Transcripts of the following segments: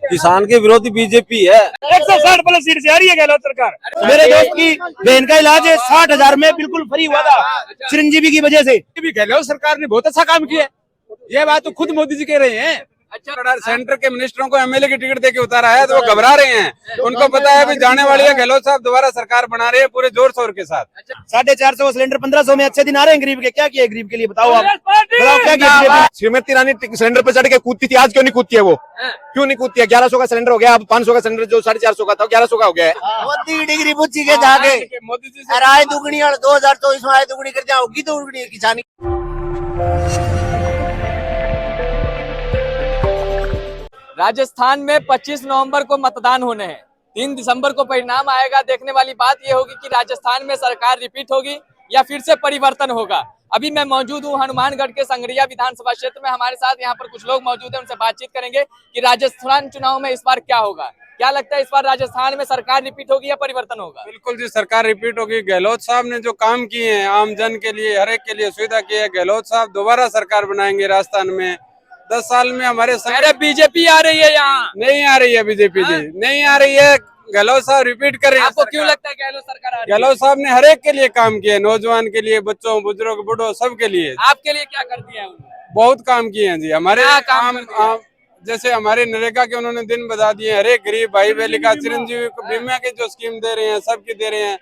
किसान के विरोधी बीजेपी है। 160 प्लस सीट से आ रही है गहलोत सरकार। मेरे दोस्त की बहन का इलाज 60,000 में बिल्कुल फ्री हुआ था चिरंजीवी की वजह से। गहलोत सरकार ने बहुत अच्छा काम किया है, ये बात तो खुद मोदी जी कह रहे हैं। अच्छा, सेंटर के मिनिस्टरों को एमएलए की टिकट देके उतारा है तो वो घबरा रहे हैं। उनको पता है भी जाने वाली है, गहलोत साहब दोबारा सरकार बना रहे हैं पूरे जोर शोर के साथ। 450 सिलेंडर 1500 में अच्छे दिन आ रहे हैं गरीब के। क्या किया गरीब के लिए बताओ आप, बताओ क्या किया? श्रीमती ईरानी सिलेंडर पर चढ़ के कूदती थी, आज क्यों नहीं कूदती है वो? क्यों नहीं कूदती है? 1100 का सिलेंडर हो गया, अब 500 का सिलेंडर जो 450 का था 1100 का हो गया है। मोदी डिग्री पूछी के जाके मोदी जी आय दुगनी और 2024 में आय दुगनी कर जाओगी तो दुगनी किसानी। राजस्थान में 25 नवंबर को मतदान होने हैं। 3 दिसंबर को परिणाम आएगा। देखने वाली बात यह होगी कि राजस्थान में सरकार रिपीट होगी या फिर से परिवर्तन होगा। अभी मैं मौजूद हूँ हनुमानगढ़ के संगरिया विधानसभा क्षेत्र में। हमारे साथ यहाँ पर कुछ लोग मौजूद हैं, उनसे बातचीत करेंगे कि राजस्थान चुनाव में इस बार क्या होगा। क्या लगता है इस बार राजस्थान में सरकार रिपीट होगी या परिवर्तन होगा? बिल्कुल जी, सरकार रिपीट होगी। गहलोत साहब ने जो काम किए हैं आम जन के लिए, हर एक के लिए सुविधा की है, गहलोत साहब दोबारा सरकार बनाएंगे राजस्थान में। 10 साल में हमारे बीजेपी आ रही है यहाँ? नहीं आ रही है बीजेपी जी, नहीं आ रही है। गहलोत साहब रिपीट कर रहे हैं। आपको क्यों लगता है गहलोत सरकार आ रही है? गहलोत साहब ने हर एक के लिए काम किए, नौजवान के लिए, बच्चों, बुजुर्ग, बूढ़ों, सबके लिए। आपके लिए क्या कर दिया उन्होंने? बहुत काम किए हैं जी हमारे। काम जैसे हमारे नरेगा के उन्होंने दिन बता दिए, हर एक गरीब भाई बहन का चिरंजीवी को बीमा की जो स्कीम दे रहे हैं सबकी दे रहे हैं।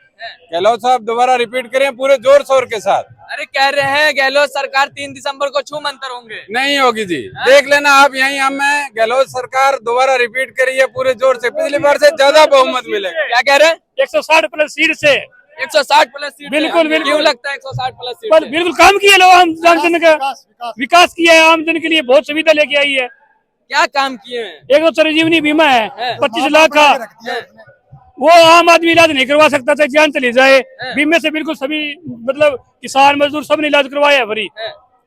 गहलोत साहब दोबारा रिपीट करें पूरे जोर शोर के साथ। अरे कह रहे हैं गहलोत सरकार 3 दिसंबर को छू मंतर होंगे। नहीं होगी जी, देख लेना आप यहीं। हमें गहलोत सरकार दोबारा रिपीट करिए पूरे जोर से, पिछली बार से ज्यादा बहुमत मिलेगा। क्या कह रहे हैं? 160 प्लस सीट से 160 प्लस सीट। बिल्कुल बिल्कुल। क्यों लगता है 160 प्लस सीट? पर बिल्कुल काम किए लोग, हम आम जन का विकास किया है, आम जन के लिए बहुत सुविधा लेके आई है। क्या काम किए हैं? एक तो चिरंजीवनी बीमा है 25 लाख का, वो आम आदमी इलाज नहीं करवा सकता था, जान चली जाए। बीमे से बिल्कुल सभी मतलब किसान मजदूर सब ने इलाज करवाया है फ्री।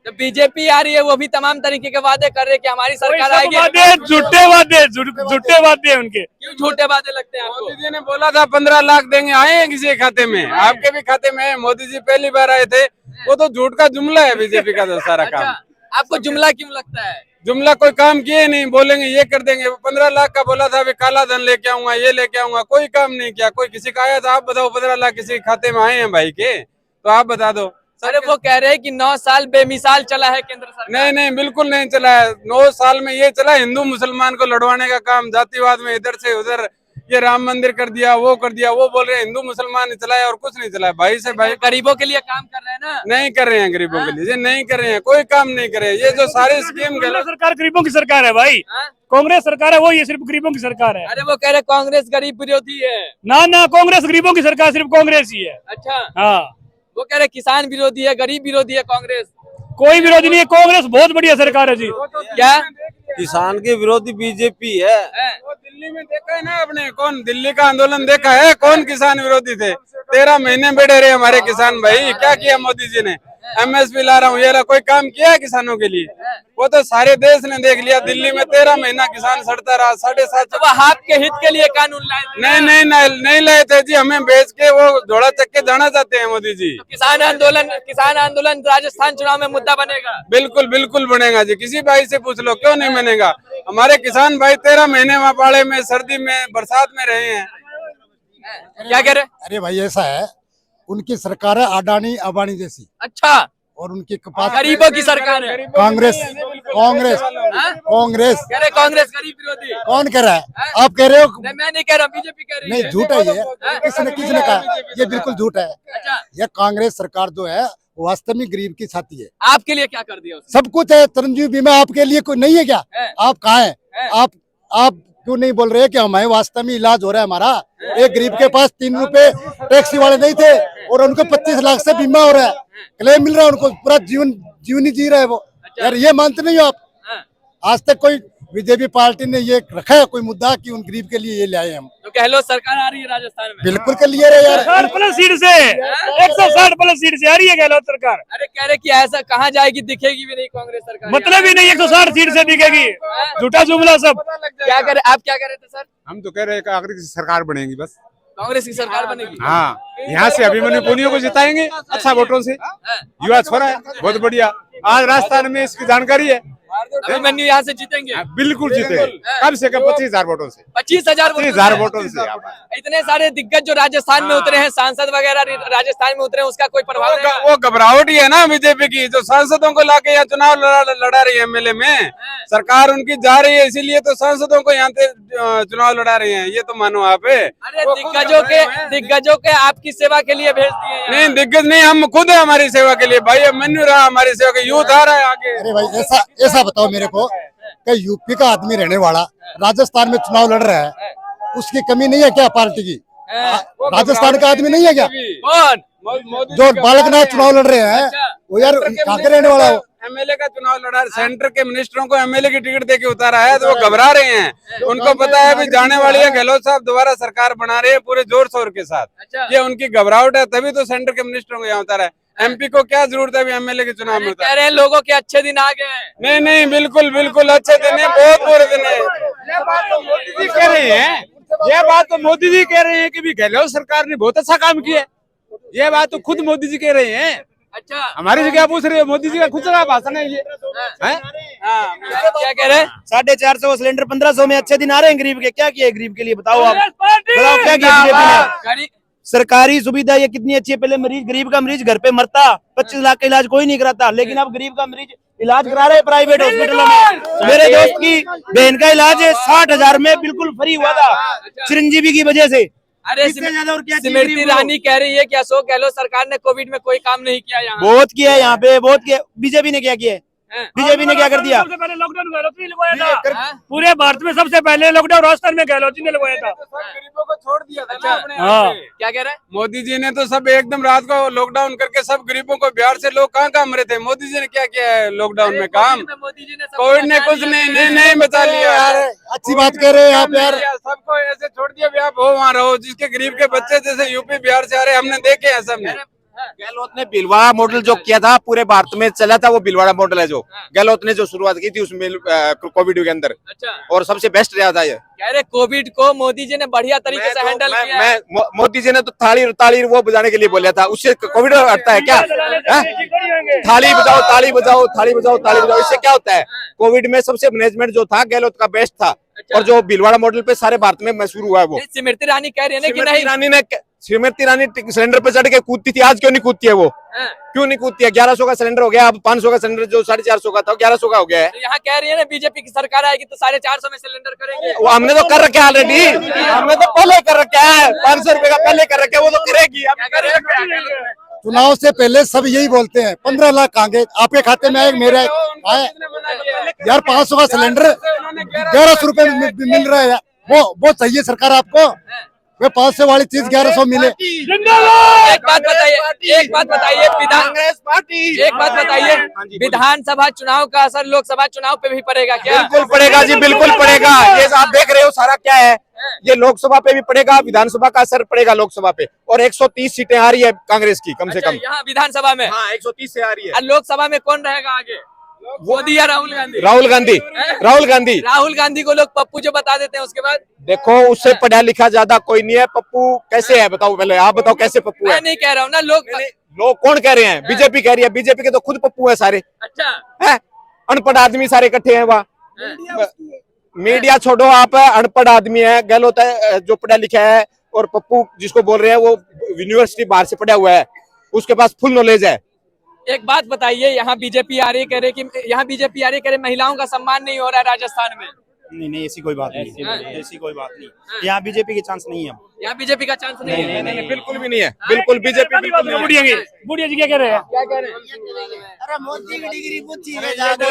तो बीजेपी आ रही है, वो भी तमाम तरीके के वादे कर रहे हैं कि हमारी सरकार आएगी। झूठे वादे उनके। क्यों झूठे वादे लगते हैं आपको? मोदी जी ने बोला था 15 लाख देंगे, आए हैं किसी के खाते में? आपके भी खाते में है। मोदी जी पहली बार आए थे, वो तो झूठ का जुमला है बीजेपी का तो सारा काम। आपको जुमला क्यों लगता है? जुमला कोई काम किए नहीं, बोलेंगे ये कर देंगे। 15 लाख का बोला था, अभी काला धन लेके आऊंगा, ये लेके आऊंगा, कोई काम नहीं किया। कोई किसी का आया था? आप बताओ 15 लाख किसी खाते में आए हैं भाई के? तो आप बता दो। अरे वो कह रहे हैं कि 9 साल बेमिसाल चला है केंद्र सरकार। नहीं नहीं, बिल्कुल नहीं चला है। 9 साल में ये चला हिंदू मुसलमान को लड़वाने का काम, जातिवाद में इधर से उधर, ये राम मंदिर कर दिया, वो कर दिया। वो बोल रहे हैं हिंदू मुसलमान ने चलाया और कुछ नहीं चलाया। भाई से भाई गरीबों के लिए काम कर रहे हैं ना? नहीं कर रहे हैं, गरीबों के लिए ये नहीं कर रहे हैं, कोई काम नहीं कर रहे हैं। ये जो सारी स्कीम सरकार गरीबों की सरकार है भाई। कांग्रेस सरकार है वो, ये सिर्फ गरीबों की सरकार है। अरे वो कह रहे कांग्रेस गरीब विरोधी है। ना कांग्रेस गरीबों की सरकार, सिर्फ कांग्रेस ही है। अच्छा हाँ, वो कह रहे किसान विरोधी है, गरीब विरोधी है कांग्रेस। कोई विरोधी नहीं है, कांग्रेस बहुत बढ़िया सरकार है जी। क्या? किसान के विरोधी बीजेपी है। वो दिल्ली में देखा है ना आपने? कौन दिल्ली का आंदोलन देखा है? कौन किसान विरोधी थे? 13 महीने बैठे रहे हमारे किसान भाई। क्या किया मोदी जी ने? MSP ला रहा हूँ, ये कोई काम किया है किसानों के लिए? वो तो सारे देश ने देख लिया। दिल्ली में 13 महीना किसान सड़ता रहा। 7.5 वो आपके हित के लिए कानून लाए थे? नहीं लाए थे जी, हमें बेच के वो घोड़ा चक के जाना चाहते हैं मोदी जी। तो किसान आंदोलन राजस्थान चुनाव में मुद्दा बनेगा? बिल्कुल बिल्कुल बनेगा जी, किसी भाई से पूछ लो, क्यों नहीं बनेगा। हमारे किसान भाई 13 महीने वहाँ पाड़े में, सर्दी में, बरसात में रहे हैं। क्या कह रहे? अरे भाई ऐसा है, उनकी सरकार है अडानी अंबानी जैसी। अच्छा, और उनके कपास गरीबों की सरकार है। कांग्रेस कांग्रेस कांग्रेस कह रहे कांग्रेस गरीब विरोधी। कौन कह रहा है? आप कह रहे हो? मैं नहीं कह रहा, बीजेपी कह रही है। नहीं, झूठ है ये। किसने कहा? ये बिल्कुल झूठ है। अच्छा, ये कांग्रेस सरकार जो है वास्तव में गरीब की छाती है। आपके लिए क्या कर दिया उसने? सब कुछ है, चिरंजीवी बीमा आपके लिए कोई नहीं है क्या? आप कहाँ है? आप क्यों नहीं बोल रहे कि हमारे वास्तव में इलाज हो रहा है हमारा? एक गरीब के पास 3 रुपए टैक्सी वाले नहीं थे और उनको 25 लाख से बीमा हो रहा है, क्लेम मिल रहा है उनको, पूरा जीवन ही जी रहा है वो। यार ये मानते नहीं हो आप? आज तक कोई बीजेपी पार्टी ने ये रखा है कोई मुद्दा कि उन गरीब के लिए ये ले आए हम? तो गहलोत सरकार आ रही है राजस्थान में? बिल्कुल के लिए रहे यार। 160 प्लस सीट से 160 प्लस सीट से आ रही है गहलोत सरकार। अरे कह रहे कि ऐसा कहाँ जाएगी, दिखेगी भी नहीं कांग्रेस सरकार। मतलब ही नहीं 160 सीट से दिखेगी, झूठा जुमला सब। क्या करे? आप क्या कह रहे थे सर? हम तो कह रहे हैं कि आखिर सरकार बनेगी बस। कांग्रेस की सरकार बनेगी? हाँ, यहाँ से अभिमन्यु पुनिया को जिताएंगे अच्छा वोटों से। युवा छोरा है, बहुत बढ़िया। आज राजस्थान में इसकी जानकारी है, अभिमन्यु यहाँ से जीतेंगे? बिल्कुल जीतेंगे, कम से कम 25,000 वोटों से। 25,000 वोटों से। इतने सारे दिग्गज जो राजस्थान में उतरे हैं, सांसद वगैरह राजस्थान में उतरे हैं, उसका कोई प्रभाव नहीं? वो घबराहट ही है ना बीजेपी की, जो सांसदों को लाके यहाँ चुनाव लड़ा रही है एमएलए में। सरकार उनकी जा रही है, इसीलिए तो सांसदों को यहाँ से चुनाव लड़ा रही है, ये तो मानो आप। अरे दिग्गजों के आपकी सेवा के लिए भेज दिए? नहीं, दिग्गज नहीं, हम खुद है हमारी सेवा के लिए भाई। अब मेन्यू रहा हमारी सेवा के, यूथ आ रहा है आगे। अरे भाई ऐसा बताओ मेरे को कि यूपी का आदमी रहने वाला राजस्थान में चुनाव लड़ रहा है, उसकी कमी नहीं है क्या पार्टी की? राजस्थान का आदमी नहीं है क्या? कौन? जो बालकनाथ चुनाव लड़ रहे हैं वो यार कहाँ के रहने वाला हो? एमएलए का चुनाव लड़ा, सेंटर के मिनिस्टरों को एमएलए की टिकट देके उतारा है, तो वो घबरा रहे हैं। उनको पता है अभी जाने वाली है, गहलोत साहब दोबारा सरकार बना रहे हैं पूरे जोर शोर के साथ। ये उनकी घबराहट है, तभी तो सेंटर के मिनिस्टरों को यहाँ उतारा है। एमपी को क्या जरूरत है अभी एमएलए के चुनाव में? कह रहे हैं लोगों के अच्छे दिन आ गए हैं। नहीं, बिल्कुल अच्छे दिन है, बहुत बुरे दिन है। ये बात तो मोदी जी कह रहे हैं कि भी गहलोत सरकार ने बहुत अच्छा काम किया। ये बात तो खुद मोदी जी कह रहे हैं। अच्छा, हमारी जगह पूछ रहे हो? मोदी जी का खुद का भाषण है ये। क्या कह रहे हैं? 450 सिलेंडर 1500 में अच्छे दिन आ रहे हैं गरीब के। क्या किया है गरीब के लिए बताओ आप? बताओ क्या किया बीजेपी ने? सरकारी सुविधा ये कितनी अच्छी है। पहले गरीब का मरीज घर पे मरता, 25 लाख का इलाज कोई नहीं कराता, लेकिन अब गरीब का मरीज इलाज करा रहे प्राइवेट हॉस्पिटलों में। मेरे दोस्त की बहन का इलाज 60,000 में बिल्कुल फ्री हुआ था, चिरंजीवी की वजह से। अरे स्मृति ईरानी कह रही है कि अशोक गहलोत सरकार ने कोविड में कोई काम नहीं किया। यहाँ बहुत किया है, यहाँ पे बहुत किया। बीजेपी ने क्या किया है? बीजेपी ने क्या कर दिया? सबसे पहले लॉकडाउन गहलोत ने लगवाया था। पूरे भारत में सबसे पहले लॉकडाउन राजस्थान में गहलोत ने लगवाया था। गरीबों को छोड़ दिया था ना अपने हाँ। क्या कह रहे हैं? मोदी जी ने तो सब एकदम रात को लॉकडाउन करके सब गरीबों को, बिहार से लोग कहाँ मरे थे। मोदी जी ने क्या किया है लॉकडाउन में काम? मोदी जी ने कोविड ने कुछ नहीं बचा लिया यार। अच्छी बात कह रहे हैं आप यार। सबको ऐसे छोड़ दिया, आप हो वहाँ रहो। जिसके गरीब के बच्चे जैसे यूपी बिहार से आ रहे, हमने देखे हैं सबने। गहलोत ने भीलवाड़ा मॉडल जो किया था पूरे भारत में चला था, वो भीलवाड़ा मॉडल है जो गहलोत ने जो शुरुआत की थी उसमें कोविड के अंदर। अच्छा। और सबसे बेस्ट रहा था ये। कह रहे कोविड को मोदी जी ने बढ़िया तरीके से हैंडल किया है। मोदी जी ने तो ताली वो बजाने के लिए बोला था, उससे कोविड हटता है क्या? थाली बजाओ ताली बजाओ, थाली बजाओ ताली बजाओ, इससे क्या होता है? कोविड में सबसे मैनेजमेंट जो था गहलोत का बेस्ट था। और जो भीलवाड़ा मॉडल पे सारे भारत में मशहूर हुआ है वो। स्मृति ईरानी कह रही है ना कि नहीं, स्मृति ईरानी सिलेंडर पे चढ़ के कूदती थी, आज क्यों नहीं कूदती है वो? क्यों नहीं कूदती है? 1100 का सिलेंडर हो गया, अब 500 का सिलेंडर जो 450 का था 1100 का हो गया है। तो यहाँ कह रही है ना बीजेपी की सरकार आएगी तो 450 में सिलेंडर करेंगे। वो हमने तो कर रखा है ऑलरेडी, हमने तो पहले कर रखा है, 500 रुपए का पहले कर रखा है, वो तो करेगी। चुनाव से पहले सब यही बोलते हैं 15 लाख आगे आपके खाते में आए, मेरे आए यार। 500 का सिलेंडर 1100 रुपए में मिल रहा है यार। वो चाहिए सरकार आपको? वे 500 वाली चीज 1100 मिले। एक बात बताइए विधानसभा चुनाव का असर लोकसभा चुनाव पे भी पड़ेगा क्या? बिल्कुल पड़ेगा जी, बिल्कुल पड़ेगा। ये आप देख रहे हो सारा क्या है, ये लोकसभा पे भी पड़ेगा, विधानसभा का असर पड़ेगा लोकसभा पे। और 130 सीटें आ रही है कांग्रेस की कम से कम। यहाँ विधानसभा में 130 से आ रही है। और लोकसभा में कौन रहेगा आगे? मोदी या राहुल गांधी? राहुल गांधी को लोग पप्पू जो बता देते हैं, उसके बाद देखो उससे पढ़ा लिखा ज्यादा कोई नहीं है। पप्पू कैसे है बताओ? पहले आप बताओ कैसे पप्पू है? मैं नहीं कह रहा हूँ ना, लोग कौन कह रहे हैं? बीजेपी कह रही है, बीजेपी के तो खुद पप्पू है सारे। अच्छा है, अनपढ़ आदमी सारे इकट्ठे हैं वहाँ। मीडिया छोड़ो, आप अनपढ़ आदमी है, गहलोत है जो पढ़ा लिखा है, और पप्पू जिसको बोल रहे हैं वो यूनिवर्सिटी बाहर से पढ़ा हुआ है, उसके पास फुल नॉलेज है। एक बात बताइए, यहाँ बीजेपी आ रही कह रहे महिलाओं का सम्मान नहीं हो रहा है राजस्थान में। नहीं ऐसी कोई बात नहीं, ऐसी कोई बात नहीं। यहाँ बीजेपी के चांस नहीं है। यहाँ बीजेपी का चांस नहीं है? नहीं, बिल्कुल भी नहीं है, बिल्कुल बीजेपी बिल्कुल नहीं है। बुढ़िया जी क्या कह रहे हैं? अरे मोदी की डिग्री पूछी के जाके,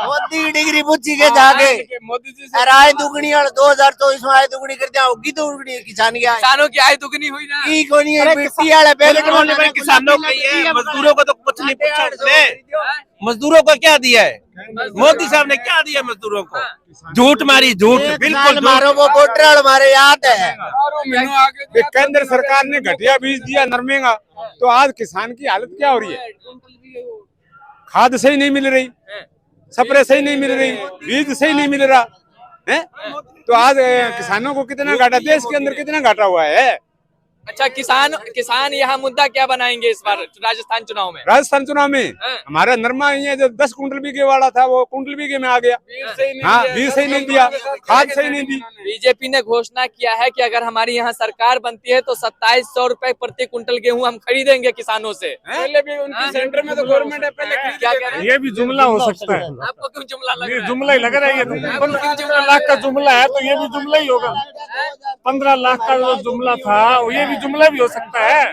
मोदी की डिग्री पूछी के जाके, मोदी जी अरे आय दुगनी और 2024 में आय दुगनी कर दिया होगी, दुगनी किसानों की आय दुगनी हुई ना? की कोनी है मिट्टी वाले बैलेट किसानों को है, मजदूरों को तो कुछ नहीं पूछा। मजदूरों को क्या दिया है? मोदी साहब ने क्या दिया मजदूरों को? झूठ मारी, झूठ बिल्कुल मारो। वो वोटर हमारे याद है। केंद्र सरकार ने घटिया बीज दिया नरमे का, तो आज किसान की हालत क्या हो रही है? खाद सही नहीं मिल रही, स्प्रे सही नहीं मिल रही, बीज सही नहीं मिल रहा है। तो आज किसानों को कितना घाटा, देश के अंदर कितना घाटा हुआ है। अच्छा, किसान यहाँ मुद्दा क्या बनाएंगे इस बार राजस्थान चुनाव में? राजस्थान चुनाव में हाँ। हमारा नरमा ही है, जो 10 कुंटल बीघे वाला था वो कुंटल बीघे में आ गया। हाँ, बीज सही नहीं दिया, खाद सही नहीं दी। बीजेपी ने घोषणा किया है कि अगर हमारी यहाँ सरकार बनती है तो 2700 रुपए प्रति कुंटल गेहूं हम खरीदेंगे किसानों से। पहले भी उनकी सेंटर में तो गवर्नमेंट है, पहले क्या कह रहे हैं? ये भी जुमला हो सकता है, आपको क्यों जुमला लग रहा है? जुमला ही लग रहा है। ये 15 लाख का जुमला है तो ये भी जुमला ही होगा। 15 लाख का जो जुमला था ये भी जुमला भी हो सकता है।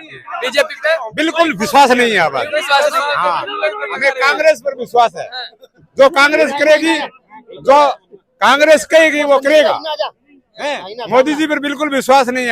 बीजेपी पे बिल्कुल विश्वास नहीं है अब। विश्वास नहीं है। हाँ, हमें कांग्रेस पर विश्वास है। जो कांग्रेस करेगी, जो कांग्रेस कहेगी वो करेगा। मोदी जी पर बिल्कुल विश्वास नहीं है।